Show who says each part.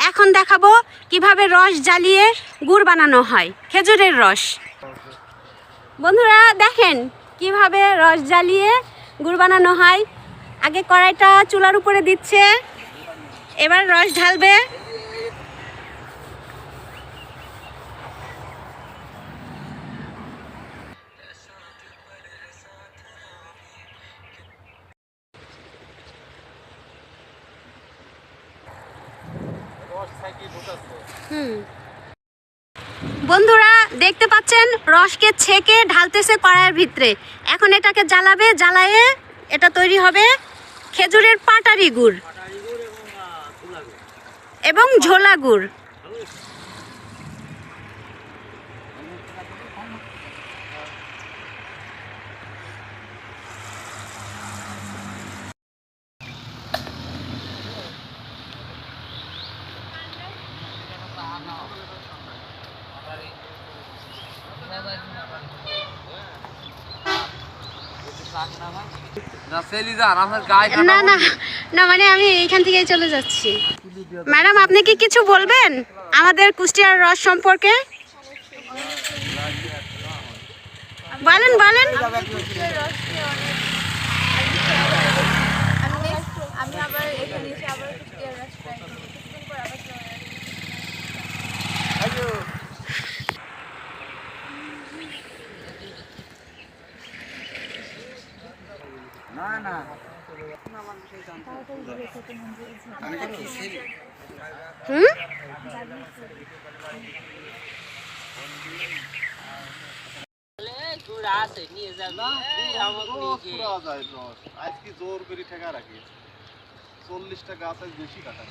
Speaker 1: এখন দেখাবো কিভাবে রস জ্বালিয়ে গুড় বানানো হয়, খেজুরের রস। বন্ধুরা দেখেন কিভাবে রস জ্বালিয়ে গুড় বানানো হয়। আগে কড়াইটা চুলার উপরে দিচ্ছে, এবার রস ঢালবে। বন্ধুরা দেখতে পাচ্ছেন রসকে ছেঁকে ঢালতেছে কড়াইয়ের ভিতরে। এখন এটাকে জ্বালাবে, জ্বালায়ে এটা তৈরি হবে খেজুরের পাটারি গুড় এবং ঝোলা গুড়। না না না, মানে আমি এইখান থেকে চলে যাচ্ছি। ম্যাডাম আপনি কি কিছু বলবেন আমাদের কুষ্টিয়ার রস সম্পর্কে? বলেন বলেন।
Speaker 2: আমি আবার এখানে এসে আবার কুষ্টিয়ার রস ট্রাই করব। কিছুদিন পর আবার
Speaker 3: না না আজকে জোর করে ঠেকা রাখি 40টা গাছ আজ বেশি কাটা